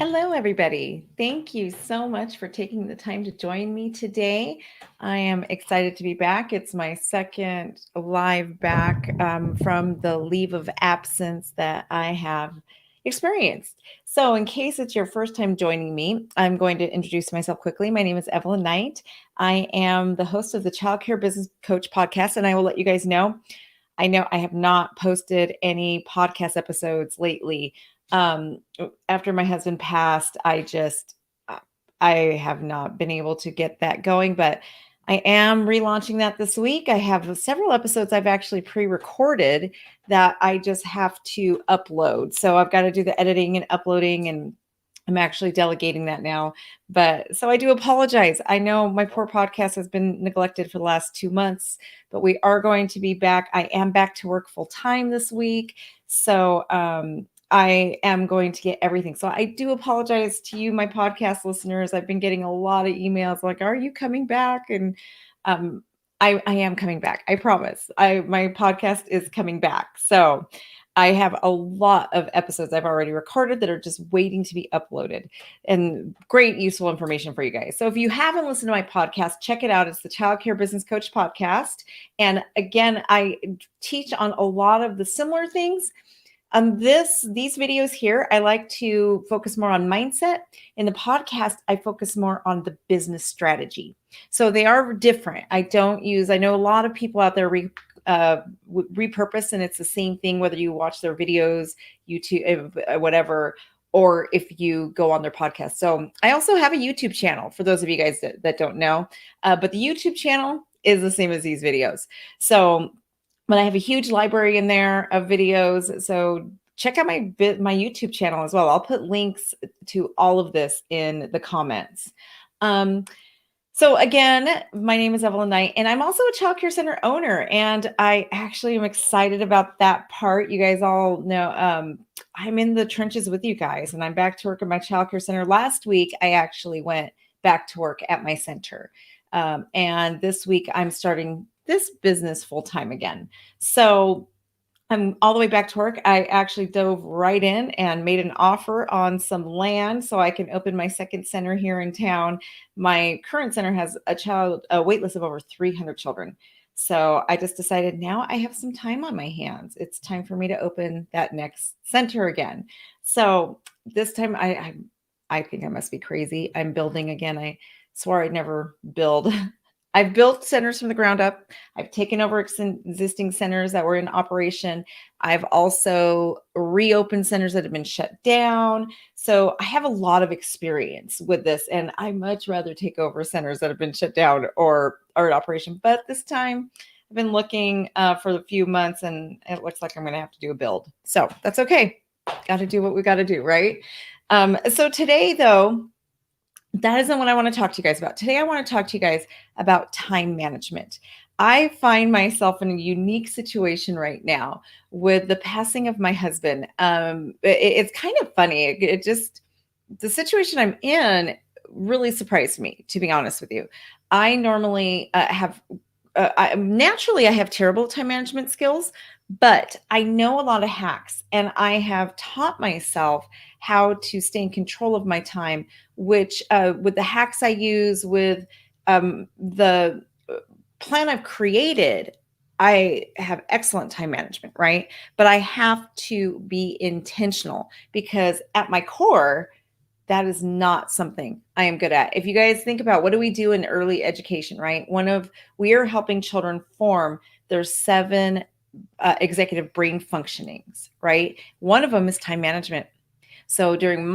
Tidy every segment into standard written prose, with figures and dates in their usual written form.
Hello, everybody. Thank you so much for taking the time to join me today. I am excited to be back. It's my second live back from the leave of absence that I have experienced. So, in case it's your first time joining me, I'm going to introduce myself quickly. My name is Evelyn Knight. I am the host of the Child Care Business Coach podcast, and I will let you guys know. I know I have not posted any podcast episodes lately. um After my husband passed, I have not been able to get that going, but I am relaunching that this week. I have several episodes I've actually pre-recorded that I just have to upload. So I've got to do the editing and uploading, and I'm actually delegating that now. But so I do apologize. I know my poor podcast has been neglected for the last 2 months, but we are going to be back. I am back to work full time this week. So I am going to get everything. So I do apologize to you, my podcast listeners. I've been getting a lot of emails like, "Are you coming back?" And um, I am coming back. I promise. My podcast is coming back. So I have a lot of episodes I've already recorded that are just waiting to be uploaded, and great useful information for you guys. So if you haven't listened to my podcast, check it out. It's the Child Care Business Coach podcast. And again, I teach on a lot of the similar things. These videos here, I like to focus more on mindset. In the podcast, I focus more on the business strategy. So they are different. I know a lot of people out there repurpose, and it's the same thing whether you watch their videos, YouTube, whatever, or if you go on their podcast. So I also have a YouTube channel for those of you guys that don't know, but the YouTube channel is the same as these videos. So but I have a huge library in there of videos. So check out my YouTube channel as well. I'll put links to all of this in the comments. So again, my name is Evelyn Knight, and I'm also a child care center owner. And I actually am excited about that part. You guys all know I'm in the trenches with you guys, and I'm back to work at my child care center. Last week, I actually went back to work at my center. And this week, I'm starting this business full time again. So I'm all the way back to work. I actually dove right in and made an offer on some land so I can open my second center here in town. My current center has a wait list of over 300 children. So I just decided now I have some time on my hands. It's time for me to open that next center again. So this time I think I must be crazy. I'm building again. I swore I'd never build. I've built centers from the ground up. I've taken over existing centers that were in operation. I've also reopened centers that have been shut down. So I have a lot of experience with this, and I much rather take over centers that have been shut down or are in operation. But this time, I've been looking for a few months, and it looks like I'm going to have to do a build. So that's okay. Got to do what we got to do, right? So today, though, that isn't what I want to talk to you guys about. Today, I want to talk to you guys about time management. I find myself in a unique situation right now with the passing of my husband. It's kind of funny. The situation I'm in really surprised me, to be honest with you. I normally naturally, I have terrible time management skills, but I know a lot of hacks, and I have taught myself how to stay in control of my time, which with the hacks I use, with the plan I've created, I have excellent time management, right? But I have to be intentional, because at my core, that is not something I am good at. If you guys think about, what do we do in early education, right? We are helping children form their 7 executive brain functionings, right? One of them is time management. So during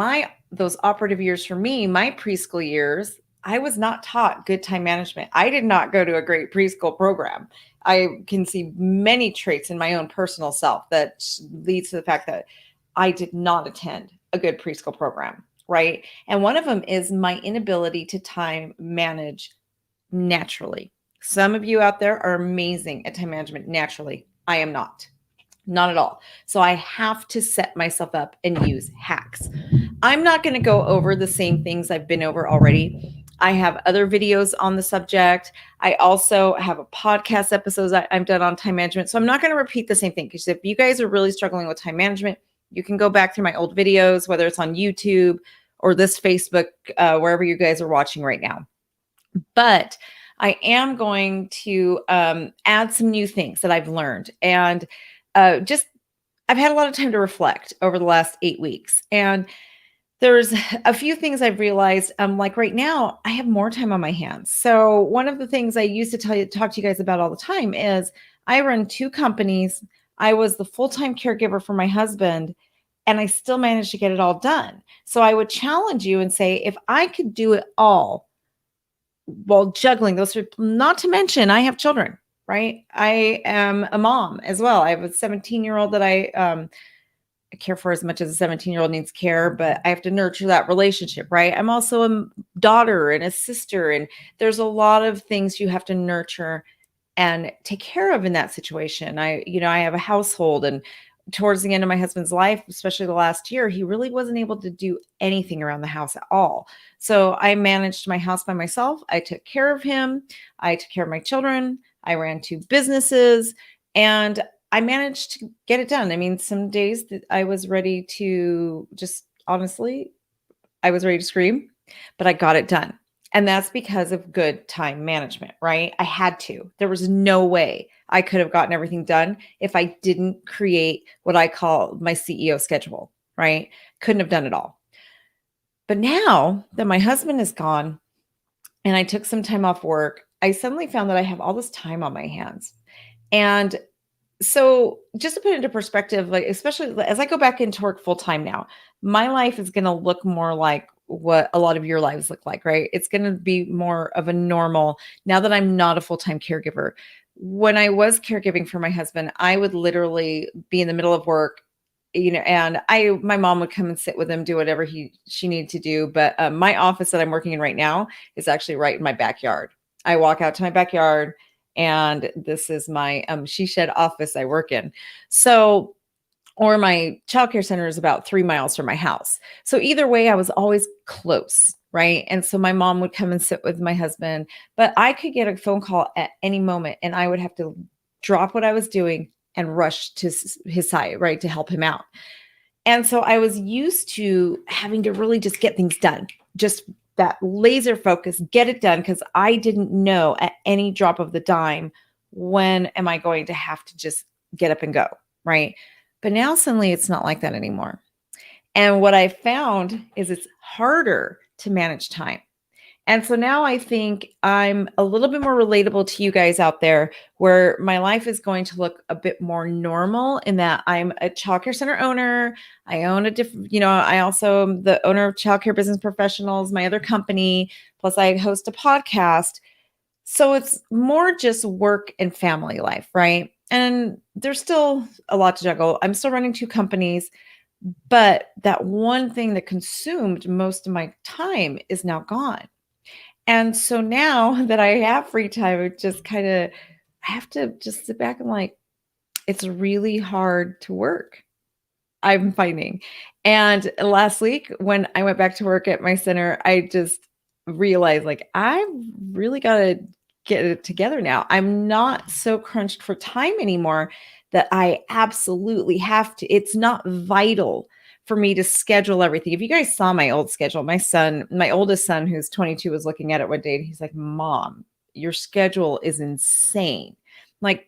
those operative years for me, my preschool years, I was not taught good time management. I did not go to a great preschool program. I can see many traits in my own personal self that leads to the fact that I did not attend a good preschool program, right? And one of them is my inability to time manage naturally. Some of you out there are amazing at time management naturally. I am not. Not at all. So I have to set myself up and use hacks. I'm not going to go over the same things I've been over already. I have other videos on the subject. I also have a podcast episodes I've done on time management. So I'm not going to repeat the same thing, because if you guys are really struggling with time management, you can go back through my old videos, whether it's on YouTube or this Facebook, wherever you guys are watching right now. But I am going to add some new things that I've learned. And just, I've had a lot of time to reflect over the last 8 weeks. And there's a few things I've realized. Like right now, I have more time on my hands. So one of the things I used to talk to you guys about all the time is I run 2 companies. I was the full-time caregiver for my husband, and I still managed to get it all done. So I would challenge you and say, if I could do it all while juggling those, not to mention I have children, right? I am a mom as well. I have a 17-year-old that I care for as much as a 17-year-old needs care, but I have to nurture that relationship, right? I'm also a daughter and a sister, and there's a lot of things you have to nurture and take care of in that situation. I have a household, and towards the end of my husband's life, especially the last year, he really wasn't able to do anything around the house at all. So I managed my house by myself. I took care of him. I took care of my children. I ran 2 businesses, and I managed to get it done. I mean, some days that I was ready to just, honestly, I was ready to scream, but I got it done. And that's because of good time management, right? I had to. There was no way I could have gotten everything done if I didn't create what I call my CEO schedule, right? Couldn't have done it all. But now that my husband is gone and I took some time off work, I suddenly found that I have all this time on my hands. And so just to put it into perspective, like, especially as I go back into work full time now, my life is going to look more like what a lot of your lives look like, right? It's going to be more of a normal, now that I'm not a full-time caregiver. When I was caregiving for my husband, I would literally be in the middle of work, and my mom would come and sit with him, do whatever she needed to do. But my office that I'm working in right now is actually right in my backyard. I walk out to my backyard, and this is my she shed office I work in. So, or my childcare center is about 3 miles from my house. So either way, I was always close, right? And so my mom would come and sit with my husband, but I could get a phone call at any moment, and I would have to drop what I was doing and rush to his side, right, to help him out. And so I was used to having to really just get things done, just that laser focus, get it done, because I didn't know at any drop of the dime, when am I going to have to just get up and go, right? But now suddenly it's not like that anymore. And what I found is it's harder to manage time. And so now I think I'm a little bit more relatable to you guys out there, where my life is going to look a bit more normal, in that I'm a childcare center owner. I own a different, I also am the owner of Childcare Business Professionals, my other company, plus I host a podcast. So it's more just work and family life, right? And there's still a lot to juggle. I'm still running 2 companies, but that one thing that consumed most of my time is now gone. And so now that I have free time, it just I have to just sit back and, like, it's really hard to work, I'm finding. And last week when I went back to work at my center, I just realized, like, I really got to get it together now. I'm not so crunched for time anymore that I absolutely have to. It's not vital for me to schedule everything. If you guys saw my old schedule, my oldest son, who's 22, was looking at it one day, and he's like, "Mom, your schedule is insane." Like,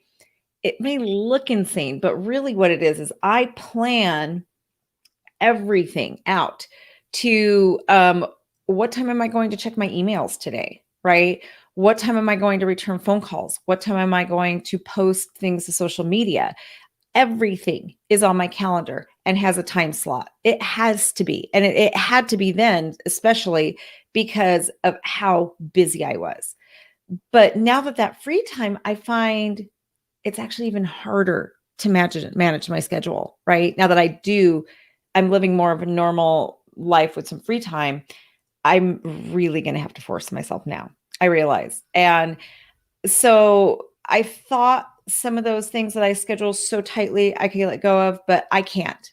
it may look insane, but really what it is I plan everything out to what time am I going to check my emails today, right? What time am I going to return phone calls? What time am I going to post things to social media? Everything is on my calendar and has a time slot. It has to be. And it had to be then, especially because of how busy I was. But now that free time, I find it's actually even harder to manage my schedule, right? Now that I'm living more of a normal life with some free time, I'm really going to have to force myself now, I realize. And so I thought some of those things that I schedule so tightly I could let go of, but I can't.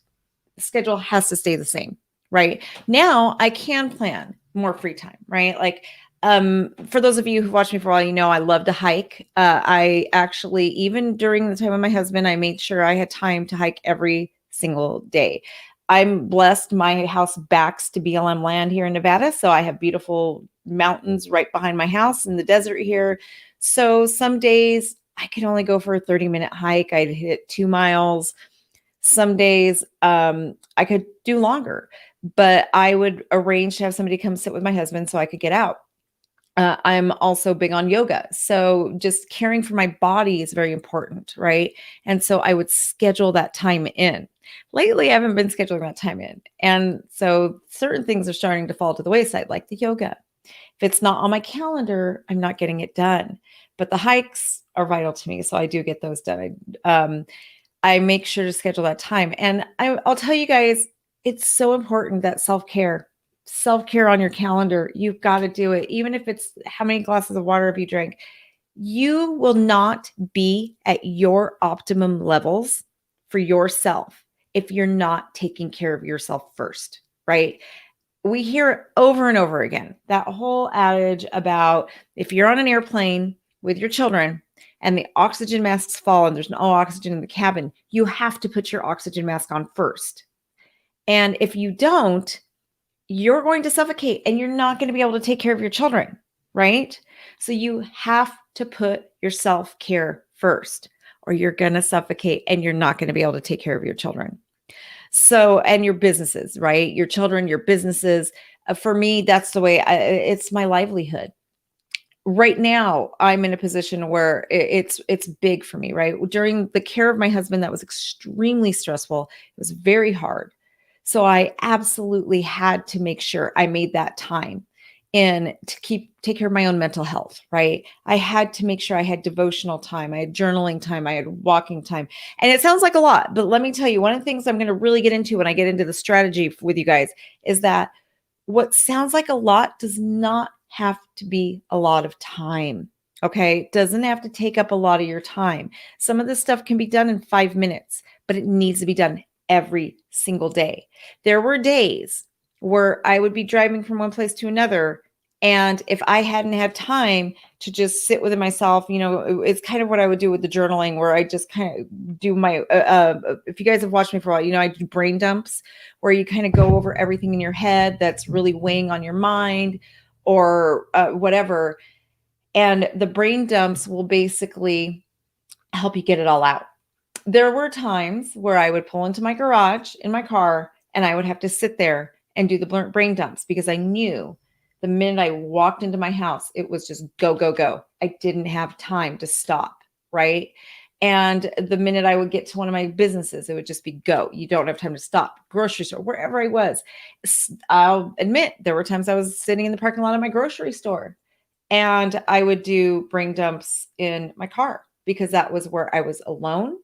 The schedule has to stay the same, right? Now I can plan more free time, right? Like, for those of you who watched me for a while, I love to hike. I actually, even during the time of my husband, I made sure I had time to hike every single day. I'm blessed. My house backs to BLM land here in Nevada. So I have beautiful mountains right behind my house in the desert here. So some days I can only go for a 30-minute hike. I'd hit 2 miles. Some days I could do longer, but I would arrange to have somebody come sit with my husband so I could get out. I'm also big on yoga. So just caring for my body is very important, right? And so I would schedule that time in. Lately, I haven't been scheduling that time in. And so certain things are starting to fall to the wayside, like the yoga. If it's not on my calendar, I'm not getting it done. But the hikes are vital to me. So I do get those done. I make sure to schedule that time. And I'll tell you guys, it's so important that self care on your calendar. You've got to do it. Even if it's how many glasses of water have you drank, you will not be at your optimum levels for yourself if you're not taking care of yourself first, right? We hear it over and over again, that whole adage about if you're on an airplane with your children and the oxygen masks fall and there's no oxygen in the cabin, you have to put your oxygen mask on first. And if you don't, you're going to suffocate and you're not going to be able to take care of your children, right? So you have to put your self-care first, or you're going to suffocate and you're not going to be able to take care of your children. So, and your businesses, right? Your children, your businesses. For me, that's the way it's my livelihood. Right now, I'm in a position where it's big for me, right? During the care of my husband, that was extremely stressful. It was very hard. So I absolutely had to make sure I made that time and to take care of my own mental health, right? I had to make sure I had devotional time, I had journaling time, I had walking time. And it sounds like a lot, but let me tell you, one of the things I'm going to really get into when I get into the strategy with you guys is that what sounds like a lot does not have to be a lot of time. Okay. It doesn't have to take up a lot of your time. Some of this stuff can be done in 5 minutes, but it needs to be done every single day. There were days where I would be driving from one place to another. And if I hadn't had time to just sit with myself, it's kind of what I would do with the journaling, where I just kind of do my, if you guys have watched me for a while, I do brain dumps where you kind of go over everything in your head that's really weighing on your mind or whatever. And the brain dumps will basically help you get it all out. There were times where I would pull into my garage in my car and I would have to sit there and do the brain dumps because I knew the minute I walked into my house, it was just go, go, go. I didn't have time to stop, right? And the minute I would get to one of my businesses, it would just be go. You don't have time to stop. Grocery store, wherever I was. I'll admit there were times I was sitting in the parking lot of my grocery store and I would do brain dumps in my car because that was where I was alone.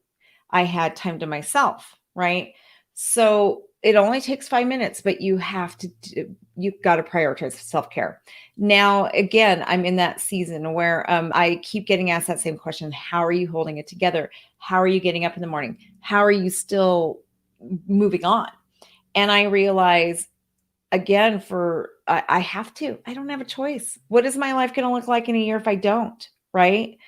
I had time to myself, right? So it only takes 5 minutes, but you've got to prioritize self-care. Now, again, I'm in that season where I keep getting asked that same question. How are you holding it together? How are you getting up in the morning? How are you still moving on? And I realize again, I have to, I don't have a choice. What is my life going to look like in a year if I don't? Right.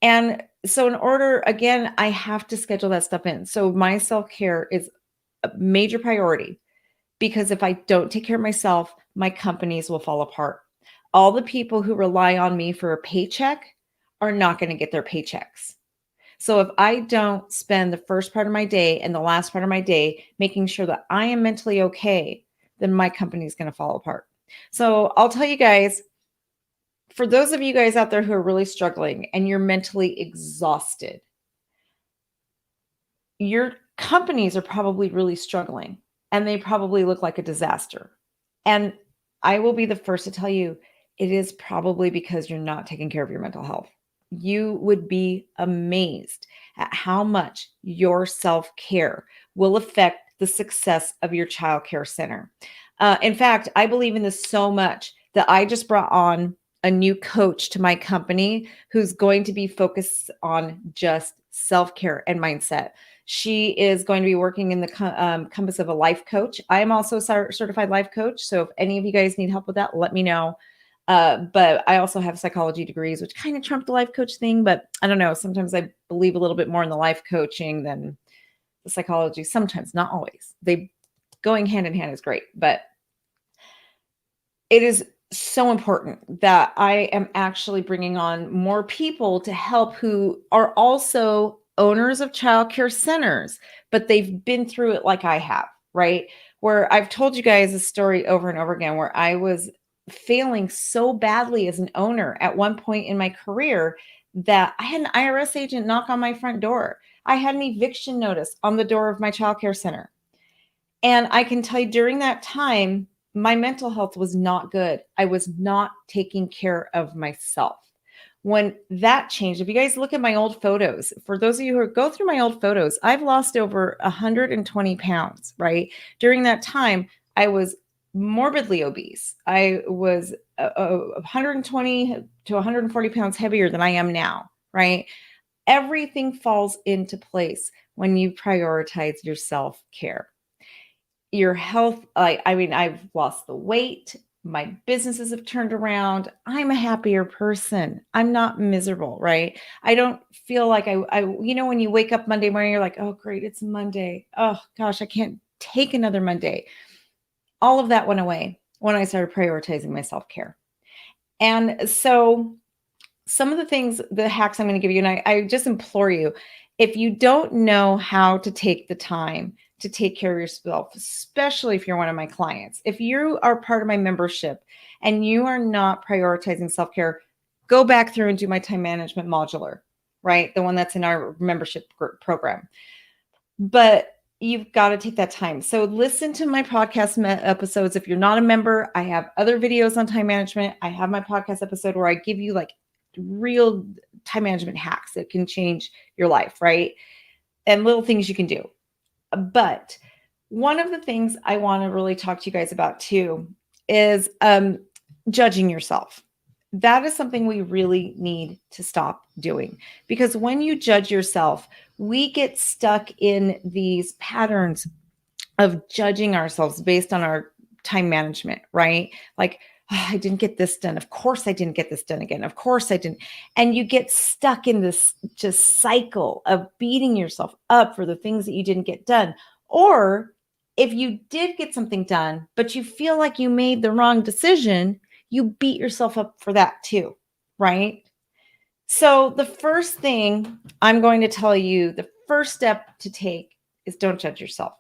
And so in order, again, I have to schedule that stuff in. So my self-care is a major priority because if I don't take care of myself, my companies will fall apart. All the people who rely on me for a paycheck are not going to get their paychecks. So if I don't spend the first part of my day and the last part of my day making sure that I am mentally okay, then my company is going to fall apart. So I'll tell you guys, for those of you guys out there who are really struggling and you're mentally exhausted, your companies are probably really struggling and they probably look like a disaster. And I will be the first to tell you, it is probably because you're not taking care of your mental health. You would be amazed at how much your self-care will affect the success of your child care center. In fact, I believe in this so much that I just brought on a new coach to my company who's going to be focused on just self-care and mindset. She is going to be working in the compass of a life coach. I am also a certified life coach. So if any of you guys need help with that, let me know. But I also have psychology degrees, which kind of trumped the life coach thing. But I don't know. Sometimes I believe a little bit more in the life coaching than the psychology. Sometimes, not always. They going hand in hand is great, but it is so important that I am actually bringing on more people to help who are also owners of childcare centers, but they've been through it like I have, right? Where I've told you guys a story over and over again where I was failing so badly as an owner at one point in my career that I had an IRS agent knock on my front door. I had an eviction notice on the door of my childcare center. And I can tell you during that time, my mental health was not good. I was not taking care of myself. When that changed, if you guys look at my old photos, for those of you who go through my old photos, I've lost over 120 pounds, right? During that time, I was morbidly obese. I was 120 to 140 pounds heavier than I am now, right? Everything falls into place when you prioritize your self-care. Your health, I mean, I've lost the weight. My businesses have turned around. I'm a happier person. I'm not miserable, right? I don't feel like when you wake up Monday morning, you're like, oh, great, it's Monday. Oh, gosh, I can't take another Monday. All of that went away when I started prioritizing my self-care. And so some of the things, the hacks I'm going to give you, and I just implore you, if you don't know how to take the time to take care of yourself, especially if you're one of my clients, if you are part of my membership and you are not prioritizing self-care, go back through and do my time management modular, right? The one that's in our membership program. But you've got to take that time. So listen to my podcast episodes. If you're not a member, I have other videos on time management. I have my podcast episode where I give you like real time management hacks that can change your life, right? And little things you can do. But one of the things I want to really talk to you guys about too is judging yourself. That is something we really need to stop doing, because when you judge yourself, we get stuck in these patterns of judging ourselves based on our time management, right? Like, oh, I didn't get this done. Of course I didn't get this done again. Of course I didn't. And you get stuck in this just cycle of beating yourself up for the things that you didn't get done. Or if you did get something done, but you feel like you made the wrong decision, you beat yourself up for that too, right? So the first thing I'm going to tell you, the first step to take is don't judge yourself.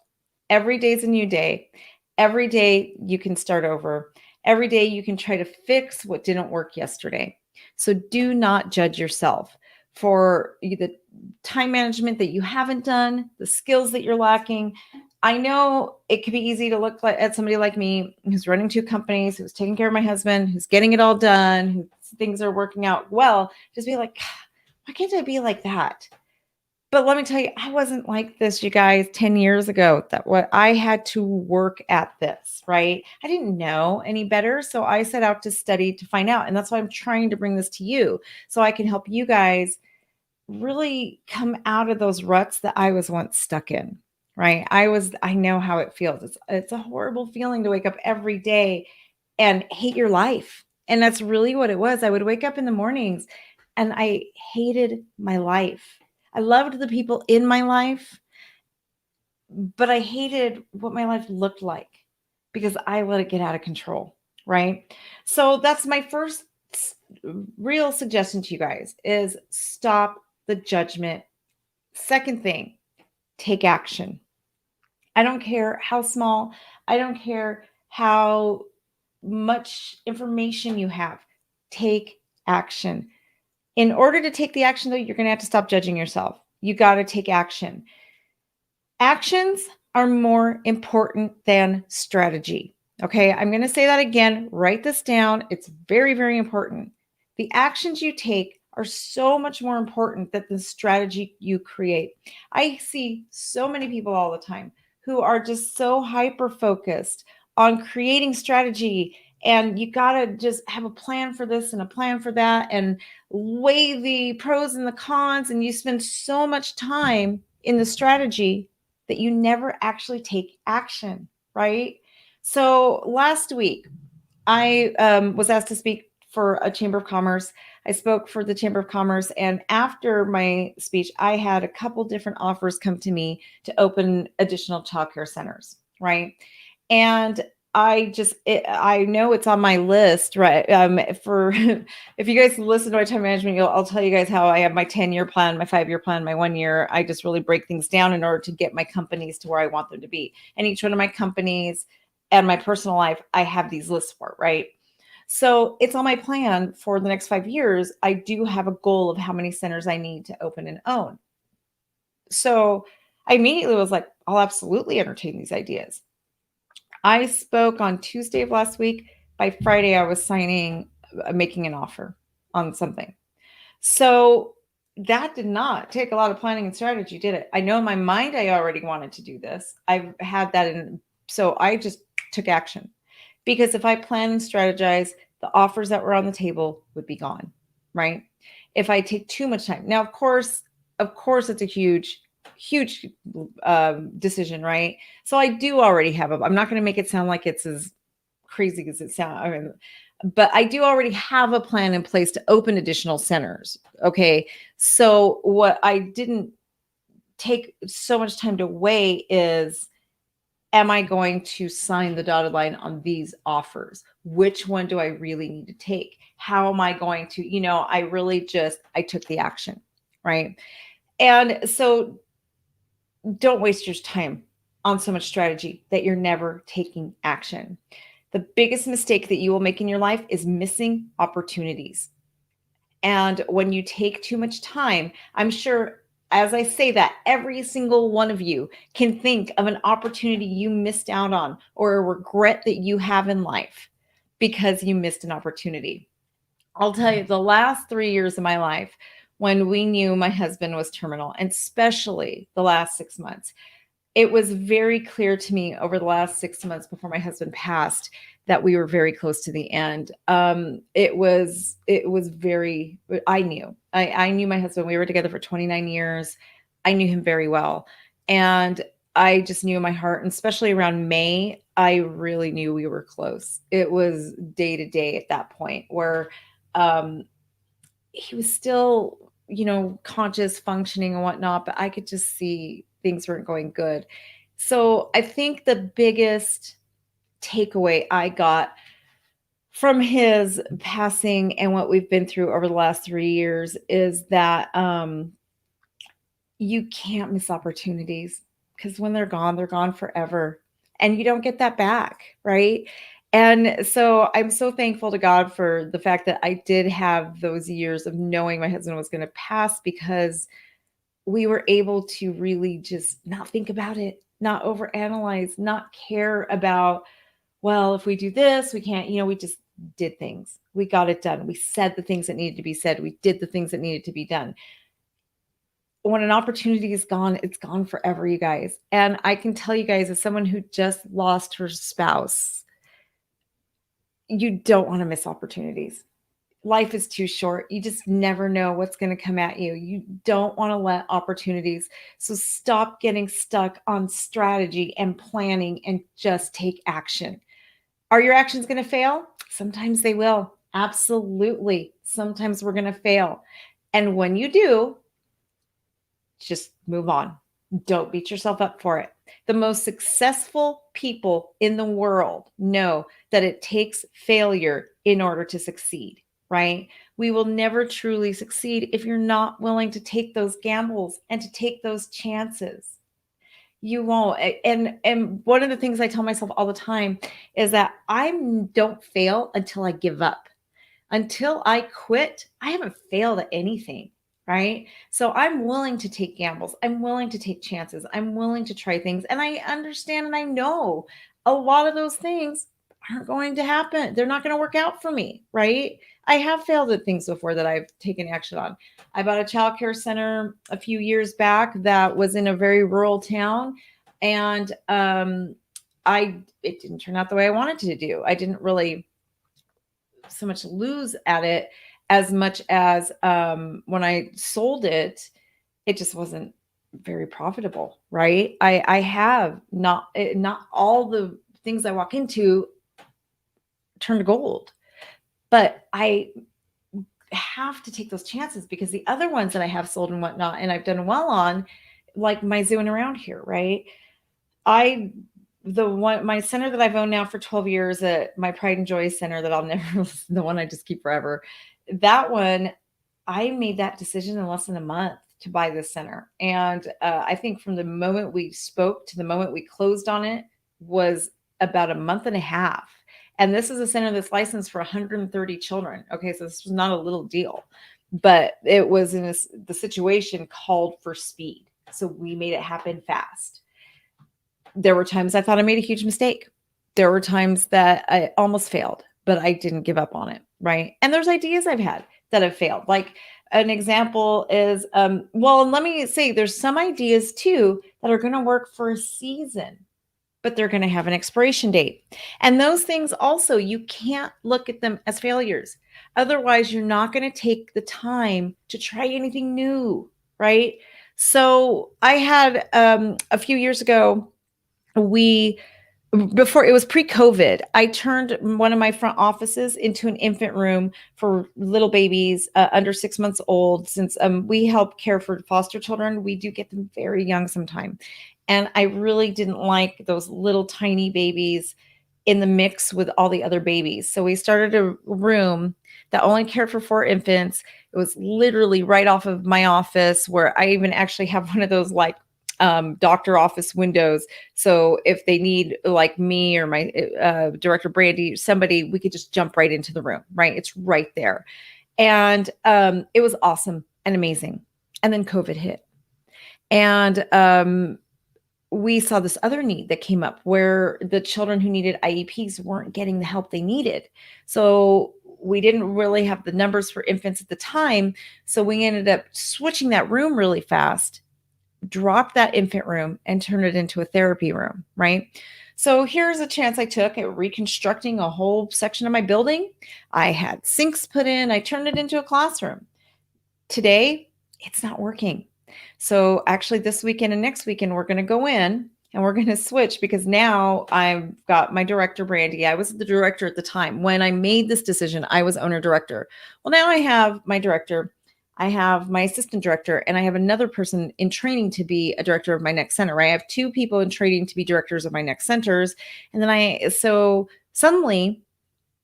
Every day is a new day. Every day you can start over. Every day you can try to fix what didn't work yesterday. So do not judge yourself for the time management that you haven't done, the skills that you're lacking. I know it can be easy to look at somebody like me who's running 2 companies, who's taking care of my husband, who's getting it all done, who things are working out well, just be like, why can't I be like that? But let me tell you, I wasn't like this, you guys, 10 years ago. That what I had to work at this, right? I didn't know any better. So I set out to study to find out. And that's why I'm trying to bring this to you so I can help you guys really come out of those ruts that I was once stuck in, right? I know how it feels. It's a horrible feeling to wake up every day and hate your life. And that's really what it was. I would wake up in the mornings and I hated my life. I loved the people in my life, but I hated what my life looked like because I let it get out of control, right? So that's my first real suggestion to you guys is stop the judgment. Second thing, take action. I don't care how small, I don't care how much information you have. Take action. In order to take the action, though, you're going to have to stop judging yourself. You got to take action. Actions are more important than strategy. Okay, I'm going to say that again. Write this down. It's very, very important. The actions you take are so much more important than the strategy you create. I see so many people all the time who are just so hyper focused on creating strategy, and you got to just have a plan for this and a plan for that and weigh the pros and the cons, and you spend so much time in the strategy that you never actually take action, right? So last week, I was asked to speak for a Chamber of Commerce. I spoke for the Chamber of Commerce, and after my speech, I had a couple different offers come to me to open additional childcare centers, right? And I know it's on my list, right? For if you guys listen to my time management, I'll tell you guys how I have my 10-year plan, my 5-year plan, my 1 year. I just really break things down in order to get my companies to where I want them to be. And each one of my companies and my personal life, I have these lists for, right? So it's on my plan for the next 5 years. I do have a goal of how many centers I need to open and own. So I immediately was like, I'll absolutely entertain these ideas. I spoke on Tuesday of last week. By Friday, I was making an offer on something. So that did not take a lot of planning and strategy, did it? I know in my mind I already wanted to do this. I've had that in, so I just took action. Because if I plan and strategize, the offers that were on the table would be gone, right? If I take too much time. Now, of course, it's a huge decision, right? So I do already have I'm not going to make it sound like it's as crazy as it sounds. I mean, but I do already have a plan in place to open additional centers. Okay. So what I didn't take so much time to weigh is, am I going to sign the dotted line on these offers? Which one do I really need to take? How am I going to, I took the action, right? And so don't waste your time on so much strategy that you're never taking action. The biggest mistake that you will make in your life is missing opportunities. And when you take too much time, I'm sure as I say that, every single one of you can think of an opportunity you missed out on or a regret that you have in life because you missed an opportunity. I'll tell you, the last 3 years of my life, when we knew my husband was terminal, and especially the last 6 months, it was very clear to me over the last 6 months before my husband passed that we were very close to the end. It was very, I knew my husband. We were together for 29 years. I knew him very well. And I just knew in my heart, and especially around May, I really knew we were close. It was day to day at that point where um, he was still, conscious, functioning and whatnot, but I could just see things weren't going good. So I think the biggest takeaway I got from his passing and what we've been through over the last 3 years is that you can't miss opportunities, because when they're gone forever, and you don't get that back, right? And so I'm so thankful to God for the fact that I did have those years of knowing my husband was going to pass, because we were able to really just not think about it, not overanalyze, not care about, well, if we do this, we can't, we just did things. We got it done. We said the things that needed to be said. We did the things that needed to be done. When an opportunity is gone, it's gone forever, you guys. And I can tell you guys, as someone who just lost her spouse, you don't want to miss opportunities. Life is too short. You just never know what's going to come at you. You don't want to let opportunities. So stop getting stuck on strategy and planning and just take action. Are your actions going to fail? Sometimes they will. Absolutely. Sometimes we're going to fail. And when you do, just move on. Don't beat yourself up for it. The most successful people in the world know that it takes failure in order to succeed, right? We will never truly succeed if you're not willing to take those gambles and to take those chances. You won't. And one of the things I tell myself all the time is that I don't fail until I give up. Until I quit, I haven't failed at anything, right? So I'm willing to take gambles. I'm willing to take chances. I'm willing to try things. And I understand and I know a lot of those things aren't going to happen. They're not going to work out for me, right? I have failed at things before that I've taken action on. I bought a childcare center a few years back that was in a very rural town, and it didn't turn out the way I wanted to do. I didn't really so much lose at it as much as when I sold it, it just wasn't very profitable, right? I have not all the things I walk into turn to gold, but I have to take those chances, because the other ones that I have sold and whatnot, and I've done well on, like my zoo and around here, right? I the one, my center that I've owned now for 12 years, at my Pride and Joy center that I'll never, the one I just keep forever. That one, I made that decision in less than a month to buy this center. And I think from the moment we spoke to the moment we closed on it was about a month and a half. And this is a center that's licensed for 130 children. Okay, so this was not a little deal, but it was in the situation called for speed. So we made it happen fast. There were times I thought I made a huge mistake. There were times that I almost failed, but I didn't give up on it. Right. And there's ideas I've had that have failed. Like an example is, well, and let me say there's some ideas too that are going to work for a season, but they're going to have an expiration date. And those things also, you can't look at them as failures. Otherwise, you're not going to take the time to try anything new. Right. So I had a few years ago, we before it was pre-COVID, I turned one of my front offices into an infant room for little babies under 6 months old. Since we help care for foster children, we do get them very young sometime. And I really didn't like those little tiny babies in the mix with all the other babies. So we started a room that only cared for 4 infants. It was literally right off of my office, where I even actually have one of those like doctor office windows. So if they need like me or my director Brandy, somebody, we could just jump right into the room, right? It's right there. And it was awesome and amazing. And then COVID hit. And we saw this other need that came up where the children who needed IEPs weren't getting the help they needed. So we didn't really have the numbers for infants at the time. So we ended up switching that room really fast, drop that infant room and turn it into a therapy room, right? So here's a chance I took at reconstructing a whole section of my building. I had sinks put in, I turned it into a classroom. Today, it's not working. So actually this weekend and next weekend, we're going to go in and we're going to switch, because now I've got my director, Brandy. I was the director at the time. When I made this decision, I was owner director. Well, now I have my director, I have my assistant director, and I have another person in training to be a director of my next center. I have 2 people in training to be directors of my next centers. And then so suddenly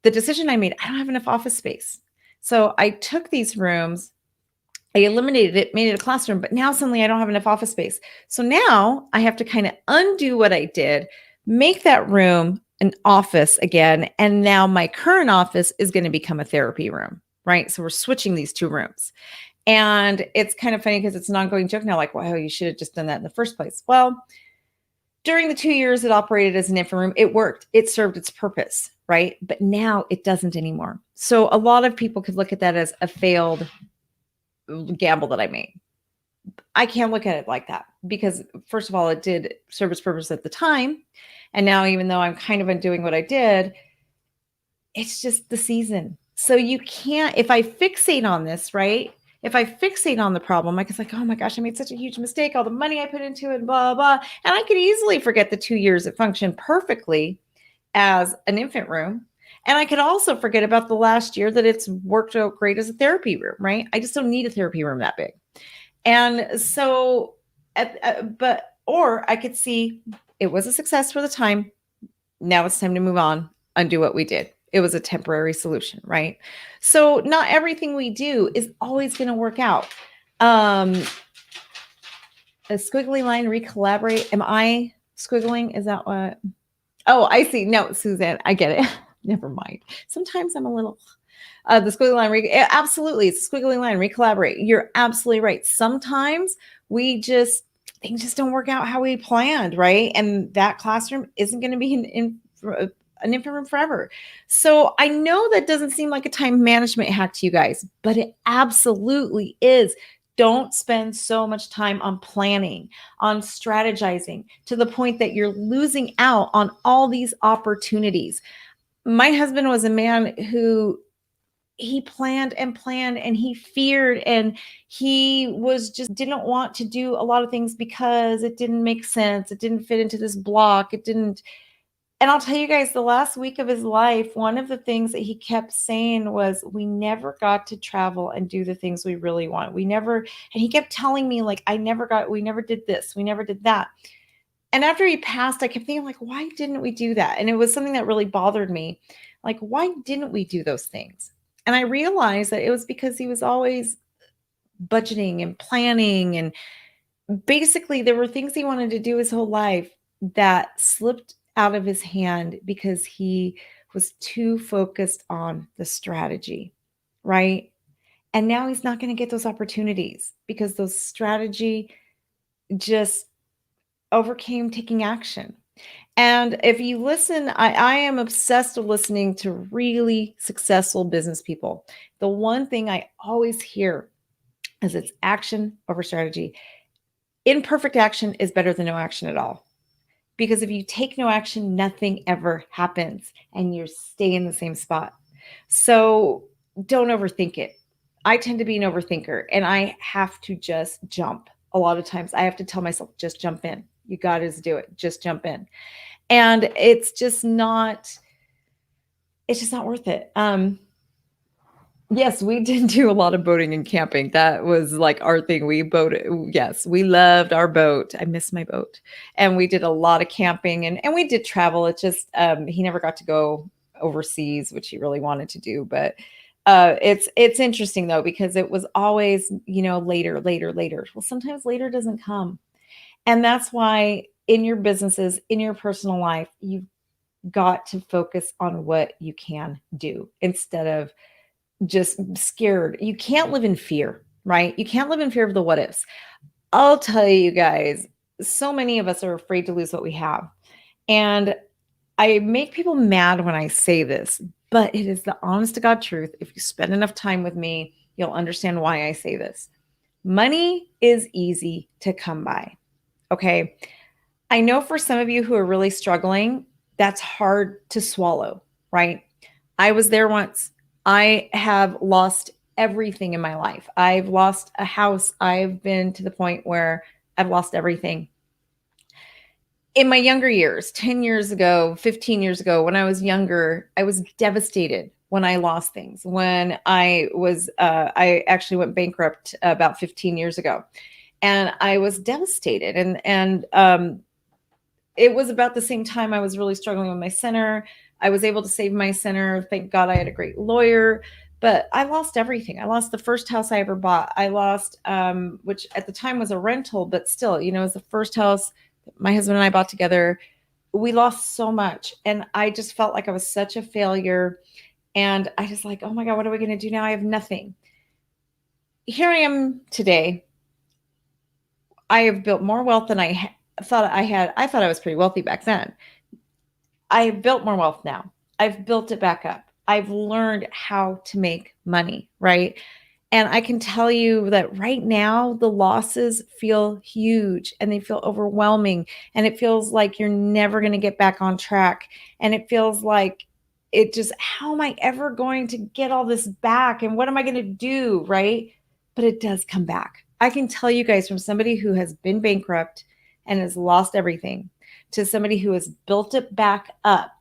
the decision I made, I don't have enough office space. So I took these rooms, I eliminated it, made it a classroom, but now suddenly I don't have enough office space. So now I have to kind of undo what I did, make that room an office again. And now my current office is going to become a therapy room, right? So we're switching these 2 rooms. And it's kind of funny because it's an ongoing joke now, like, wow, you should have just done that in the first place. Well, during the 2 years it operated as an infant room, it worked. It served its purpose, right? But now it doesn't anymore. So a lot of people could look at that as a failed gamble that I made. I can't look at it like that, because first of all, it did serve its purpose at the time. And now, even though I'm kind of undoing what I did, it's just the season. So you can't, if I fixate on this, right? If I fixate on the problem, like it's like, oh my gosh, I made such a huge mistake, all the money I put into it, blah, blah. And I could easily forget the 2 years it functioned perfectly as an infant room. And I could also forget about the last year that it's worked out great as a therapy room, right? I just don't need a therapy room that big. And so, or I could see it was a success for the time. Now it's time to move on, undo what we did. It was a temporary solution, right? So not everything we do is always going to work out. A squiggly line, recollaborate. Am I squiggling? Is that what? Oh, I see. No, Suzanne, I get it. Never mind. Sometimes I'm a little, the squiggly line, absolutely. It's a squiggly line, recollaborate. You're absolutely right. Sometimes things just don't work out how we planned, right? And that classroom isn't going to be an infant room forever. So I know that doesn't seem like a time management hack to you guys, but it absolutely is. Don't spend so much time on planning, on strategizing, to the point that you're losing out on all these opportunities. My husband was a man who he planned and planned, and he feared, and he was just didn't want to do a lot of things because it didn't make sense. It didn't fit into this block. It didn't. And I'll tell you guys, the last week of his life, one of the things that he kept saying was, we never got to travel and do the things we really want. We never, and he kept telling me, like, we never did this, we never did that. And after he passed, I kept thinking, like, why didn't we do that? And it was something that really bothered me. Like, why didn't we do those things? And I realized that it was because he was always budgeting and planning. And basically, there were things he wanted to do his whole life that slipped out of his hand because he was too focused on the strategy, right? And now he's not going to get those opportunities because those strategy just overcame taking action. And if you listen, I am obsessed with listening to really successful business people. The one thing I always hear is it's action over strategy. Imperfect action is better than no action at all. Because if you take no action, nothing ever happens and you stay in the same spot. So don't overthink it. I tend to be an overthinker and I have to just jump. A lot of times I have to tell myself, just jump in. You got to do it. Just jump in. And it's just not worth it. Yes, we did do a lot of boating and camping. That was like our thing. We boated. Yes, we loved our boat. I miss my boat. And we did a lot of camping and we did travel. It just he never got to go overseas, which he really wanted to do. But it's interesting though, because it was always, later, later, later. Well, sometimes later doesn't come. And that's why in your businesses, in your personal life, you've got to focus on what you can do instead of just scared. You can't live in fear, right? You can't live in fear of the what ifs. I'll tell you guys, so many of us are afraid to lose what we have. And I make people mad when I say this, but it is the honest to God truth. If you spend enough time with me, you'll understand why I say this. Money is easy to come by. Okay. I know for some of you who are really struggling, that's hard to swallow, right? I was there once. I have lost everything in my life. I've lost a house. I've been to the point where I've lost everything. In my younger years, 10 years ago, 15 years ago, when I was younger, I was devastated when I lost things. When I actually went bankrupt about 15 years ago, and I was devastated. And it was about the same time I was really struggling with my center. I was able to save my center. Thank God I had a great lawyer, but I lost everything. I lost the first house I ever bought. I lost, which at the time was a rental, but still, it was the first house my husband and I bought together. We lost so much. And I just felt like I was such a failure. And I just like, oh my God, what are we going to do now? I have nothing. Here I am today. I have built more wealth than I thought I had. I thought I was pretty wealthy back then. I have built more wealth now. I've built it back up. I've learned how to make money, right? And I can tell you that right now, the losses feel huge and they feel overwhelming. And it feels like you're never going to get back on track. And it feels like how am I ever going to get all this back? And what am I going to do? Right. But it does come back. I can tell you guys, from somebody who has been bankrupt and has lost everything to somebody who has built it back up,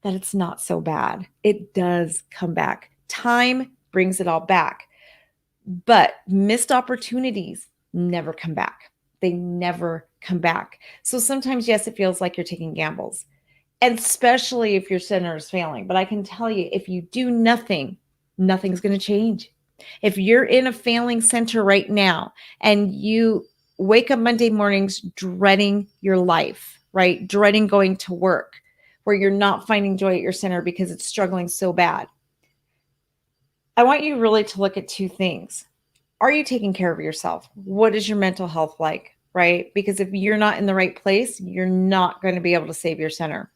that it's not so bad. It does come back. Time brings it all back. But missed opportunities never come back. They never come back. So sometimes, yes, it feels like you're taking gambles, and especially if your center is failing. But I can tell you, if you do nothing, nothing's going to change. If you're in a failing center right now and you wake up Monday mornings dreading your life, right? Dreading going to work, where you're not finding joy at your center because it's struggling so bad. I want you really to look at two things. Are you taking care of yourself? What is your mental health like, right? Because if you're not in the right place, you're not going to be able to save your center.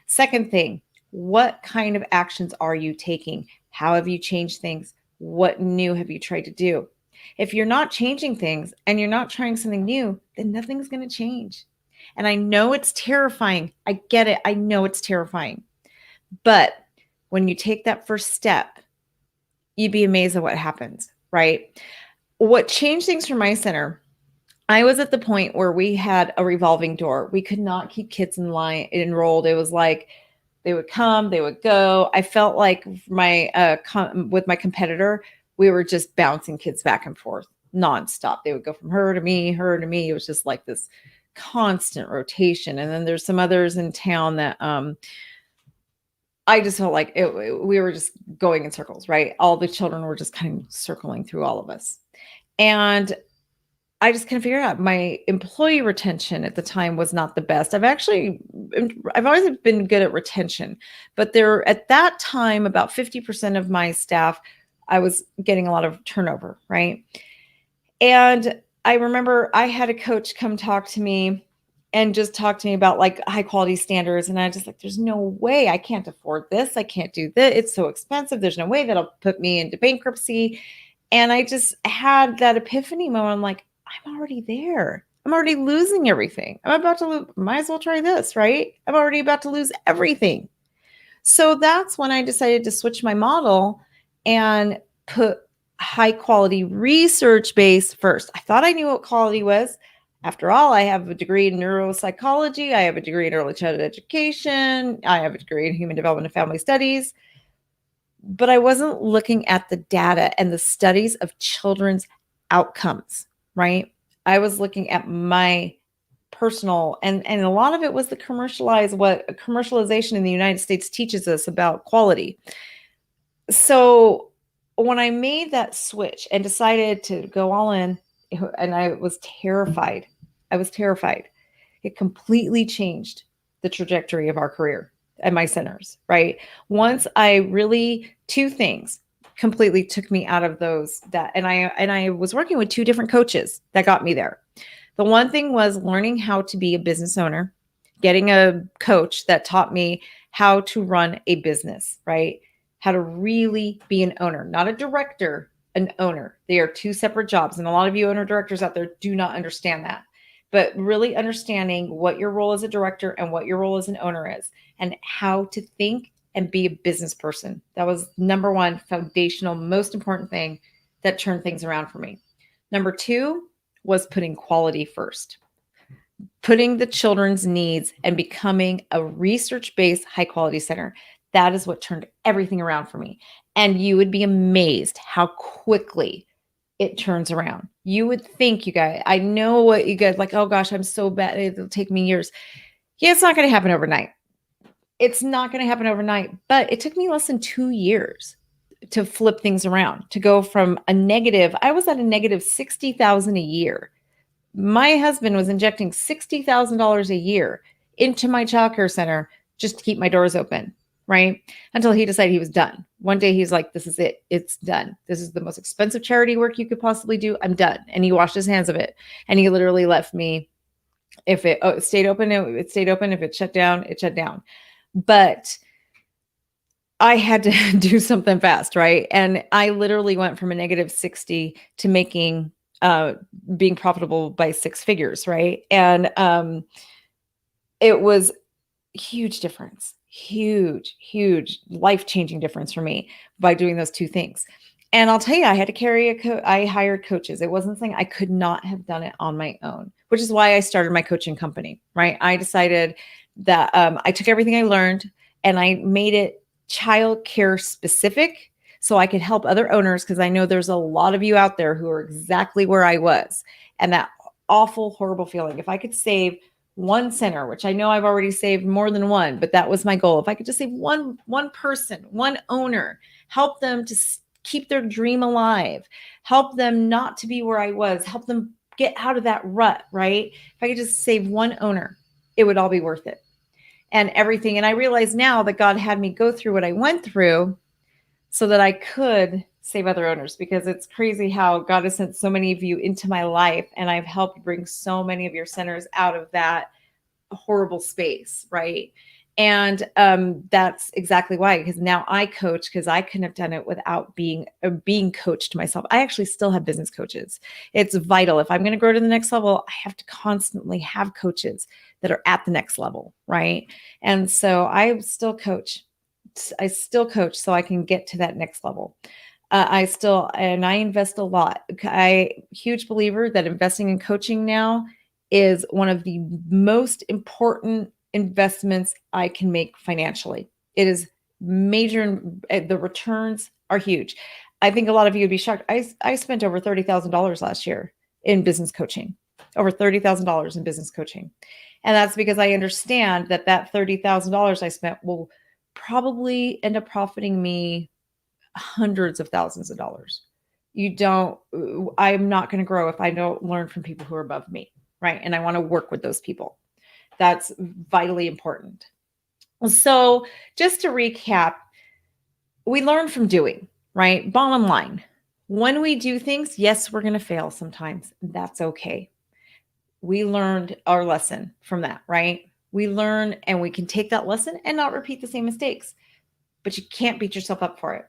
Second thing, what kind of actions are you taking? How have you changed things? What new have you tried to do? If you're not changing things and you're not trying something new, then nothing's going to change. And I know it's terrifying. I get it. I know it's terrifying. But when you take that first step, you'd be amazed at what happens, right? What changed things for my center, I was at the point where we had a revolving door. We could not keep kids in line enrolled. It was like they would come, they would go. I felt like with my competitor, we were just bouncing kids back and forth nonstop. They would go from her to me, her to me. It was just like this constant rotation. And then there's some others in town that I just felt like we were just going in circles, right? All the children were just kind of circling through all of us. And I just couldn't figure out, my employee retention at the time was not the best. I've always been good at retention, but there at that time, about 50% of my staff, I was getting a lot of turnover, right? And I remember I had a coach come talk to me and just talk to me about like high quality standards. And I just like, there's no way, I can't afford this. I can't do this. It's so expensive. There's no way that'll put me into bankruptcy. And I just had that epiphany moment. I'm like, I'm already there. I'm already losing everything. I'm about to lose. Might as well try this, right? I'm already about to lose everything. So that's when I decided to switch my model and put high quality research base first. I thought I knew what quality was. After all, I have a degree in neuropsychology. I have a degree in early childhood education. I have a degree in human development and family studies. But I wasn't looking at the data and the studies of children's outcomes, right? I was looking at my personal, and a lot of it was the commercialization in the United States teaches us about quality. So when I made that switch and decided to go all in, and I was terrified. It completely changed the trajectory of our career at my centers, right? Once I really, two things completely took me out of and I was working with two different coaches that got me there. The one thing was learning how to be a business owner, getting a coach that taught me how to run a business, right? How to really be an owner, not a director, an owner. They are two separate jobs. And a lot of you owner directors out there do not understand that. But really understanding what your role as a director and what your role as an owner is, and how to think and be a business person. That was number one, foundational, most important thing that turned things around for me. Number two was putting quality first, putting the children's needs and becoming a research-based high quality center. That is what turned everything around for me. And you would be amazed how quickly it turns around. You would think, you guys, I know what you guys like, oh gosh, I'm so bad. It'll take me years. Yeah, it's not going to happen overnight. It's not going to happen overnight, but it took me less than 2 years to flip things around, to go from I was at a negative 60,000 a year. My husband was injecting $60,000 a year into my childcare center just to keep my doors open, right? Until he decided he was done. One day he's like, this is it. It's done. This is the most expensive charity work you could possibly do. I'm done. And he washed his hands of it. And he literally left me. If it stayed open, it stayed open. If it shut down, it shut down. But I had to do something fast, right? And I literally went from a negative 60 to making being profitable by 6 figures, right? And it was huge difference, huge life-changing difference for me by doing those two things. And I'll tell you, I had to carry I hired coaches. It wasn't something I could not have done it on my own, which is why I started my coaching company, right? I decided that I took everything I learned and I made it child care specific, so I could help other owners, because I know there's a lot of you out there who are exactly where I was. And that awful, horrible feeling. If I could save one center, which I know I've already saved more than one, but that was my goal. If I could just save one person, one owner, help them to keep their dream alive, help them not to be where I was, help them get out of that rut, right? If I could just save one owner, it would all be worth it. And everything. And I realize now that God had me go through what I went through so that I could save other owners, because it's crazy how God has sent so many of you into my life, and I've helped bring so many of your centers out of that horrible space, right? And that's exactly why, because now I coach, because I couldn't have done it without being coached myself. I actually still have business coaches. It's vital. If I'm going to grow to the next level, I have to constantly have coaches that are at the next level, right? And so I still coach so I can get to that next level. I invest a lot. Huge believer that investing in coaching now is one of the most important investments I can make financially. It is major. The returns are huge. I think a lot of you would be shocked. I spent over $30,000 last year in business coaching. over $30,000 in business coaching. And that's because I understand that that $30,000 I spent will probably end up profiting me hundreds of thousands of dollars. I'm not going to grow if I don't learn from people who are above me, right? And I want to work with those people. That's vitally important. So, just to recap, we learn from doing, right? Bottom line, when we do things, yes, we're going to fail sometimes. That's okay. We learned our lesson from that, right? We learn and we can take that lesson and not repeat the same mistakes, but you can't beat yourself up for it.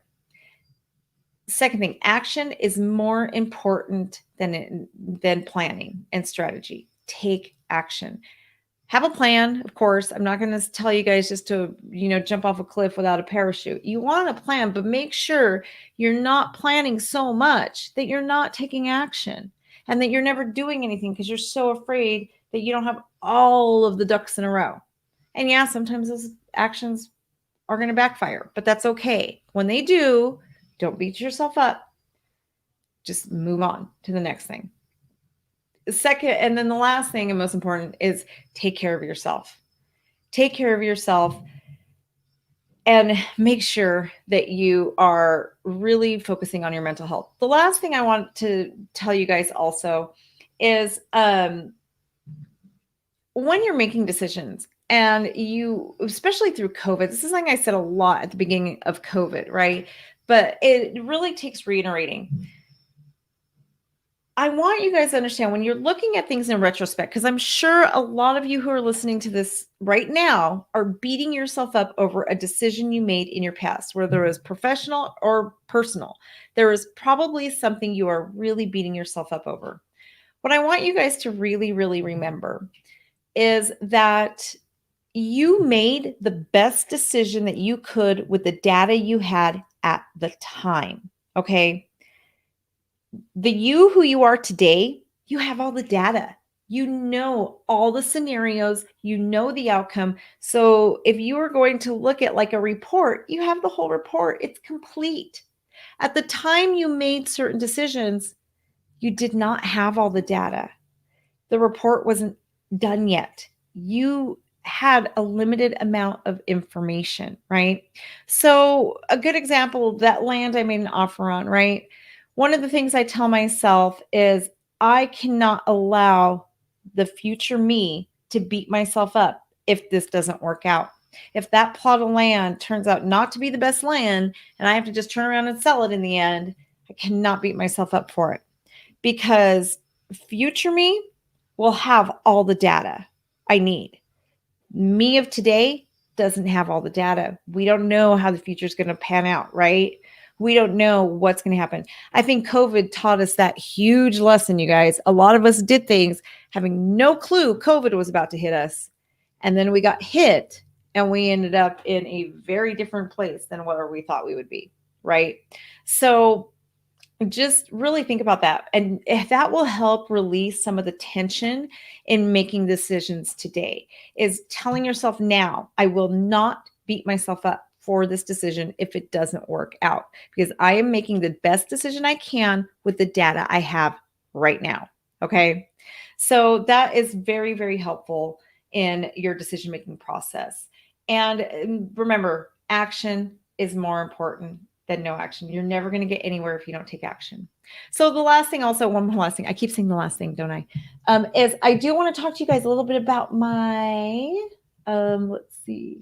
Second thing, action is more important than planning and strategy. Take action. Have a plan, of course. I'm not going to tell you guys just to, jump off a cliff without a parachute. You want a plan, but make sure you're not planning so much that you're not taking action and that you're never doing anything because you're so afraid that you don't have all of the ducks in a row. And yeah, sometimes those actions are going to backfire, but that's okay. When they do, don't beat yourself up. Just move on to the next thing. Second, and then the last thing and most important is take care of yourself. Take care of yourself and make sure that you are really focusing on your mental health. The last thing I want to tell you guys also is when you're making decisions and you, especially through COVID, this is something I said a lot at the beginning of COVID, right? But it really takes reiterating. I want you guys to understand when you're looking at things in retrospect, because I'm sure a lot of you who are listening to this right now are beating yourself up over a decision you made in your past, whether it was professional or personal. There is probably something you are really beating yourself up over. What I want you guys to really, really remember is that you made the best decision that you could with the data you had at the time, okay? The you who you are today, you have all the data. You know all the scenarios, you know the outcome. So if you are going to look at like a report, you have the whole report. It's complete. At the time you made certain decisions, you did not have all the data. The report wasn't done yet. You had a limited amount of information, right? So a good example, that land I made an offer on, right? One of the things I tell myself is I cannot allow the future me to beat myself up if this doesn't work out. If that plot of land turns out not to be the best land and I have to just turn around and sell it in the end, I cannot beat myself up for it because future me will have all the data I need. Me of today doesn't have all the data. We don't know how the future is going to pan out, right? We don't know what's going to happen. I think COVID taught us that huge lesson, you guys. A lot of us did things having no clue COVID was about to hit us. And then we got hit and we ended up in a very different place than where we thought we would be, right? So just really think about that. And if that will help release some of the tension in making decisions today, is telling yourself now, I will not beat myself up for this decision if it doesn't work out, because I am making the best decision I can with the data I have right now. Okay. So that is very, very helpful in your decision-making process. And remember, action is more important than no action. You're never going to get anywhere if you don't take action. So the last thing, also one more last thing, I keep saying the last thing, don't I? Is I do want to talk to you guys a little bit about my, let's see,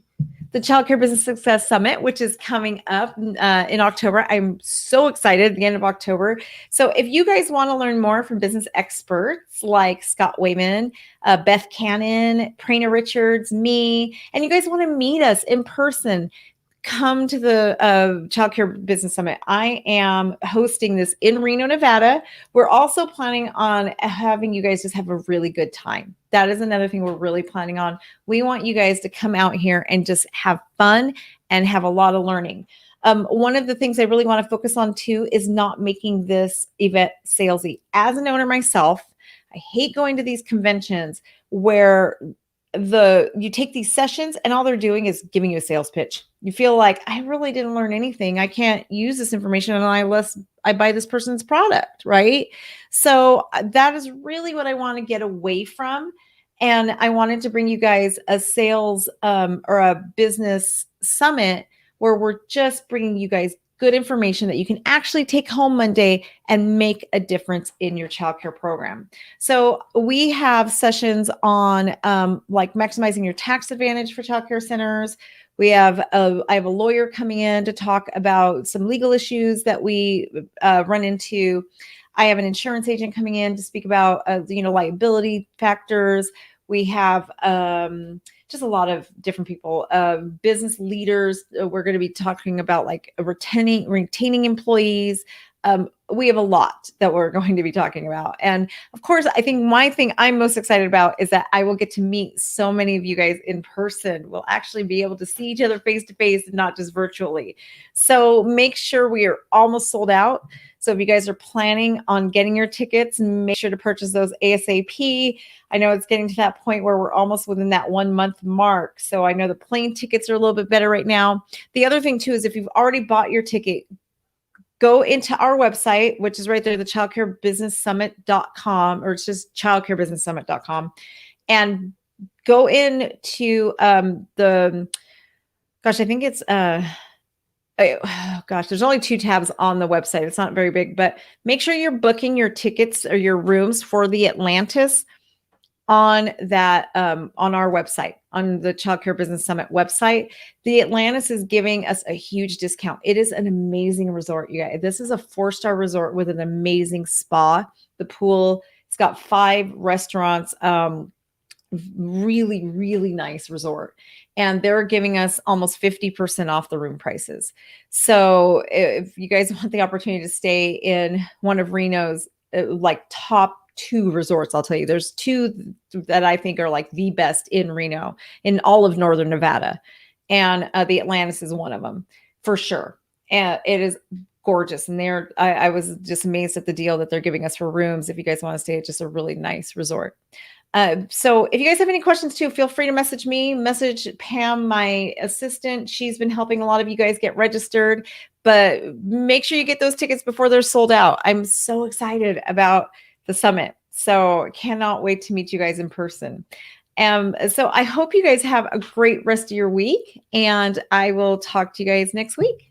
the Child Care Business Success Summit, which is coming up in October. I'm so excited at the end of October. So if you guys want to learn more from business experts like Scott Wayman, Beth Cannon, Prana Richards, me, and you guys want to meet us in person, come to the Child Care Business Summit. I am hosting this in Reno, Nevada. We're also planning on having you guys just have a really good time. That is another thing we're really planning on. We want you guys to come out here and just have fun and have a lot of learning. One of the things I really want to focus on too is not making this event salesy. As an owner myself, I hate going to these conventions where you take these sessions and all they're doing is giving you a sales pitch. You feel like, I really didn't learn anything. I can't use this information unless I buy this person's product, right? So that is really what I want to get away from. And I wanted to bring you guys a sales or a business summit where we're just bringing you guys good information that you can actually take home Monday and make a difference in your childcare program. So we have sessions on like maximizing your tax advantage for childcare centers. I have a lawyer coming in to talk about some legal issues that we run into. I have an insurance agent coming in to speak about liability factors. We have just a lot of different people, business leaders. We're going to be talking about like retaining employees. We have a lot that we're going to be talking about. And of course, I think my thing I'm most excited about is that I will get to meet so many of you guys in person. We'll actually be able to see each other face to face and not just virtually. So make sure we are almost sold out. So if you guys are planning on getting your tickets, make sure to purchase those ASAP. I know it's getting to that point where we're almost within that 1 month mark. So I know the plane tickets are a little bit better right now. The other thing too is if you've already bought your ticket, go into our website, which is right there, the childcarebusinesssummit.com, or it's just childcarebusinesssummit.com, and go into I think it's there's only 2 tabs on the website. It's not very big, but make sure you're booking your tickets or your rooms for the Atlantis on that on our website, on the Childcare Business Summit website. The Atlantis is giving us a huge discount. It is an amazing resort, you guys. This is a 4-star resort with an amazing spa, the pool. It's got 5 restaurants, really, really nice resort. And they're giving us almost 50% off the room prices. So if you guys want the opportunity to stay in one of Reno's like top 2 resorts, I'll tell you, there's 2 that I think are like the best in Reno, in all of Northern Nevada. And the Atlantis is one of them for sure. And it is gorgeous. And I was just amazed at the deal that they're giving us for rooms. If you guys want to stay at just a really nice resort. So if you guys have any questions too, feel free to message me, message Pam, my assistant. She's been helping a lot of you guys get registered, but make sure you get those tickets before they're sold out. I'm so excited about the summit. So cannot wait to meet you guys in person. So I hope you guys have a great rest of your week, and I will talk to you guys next week.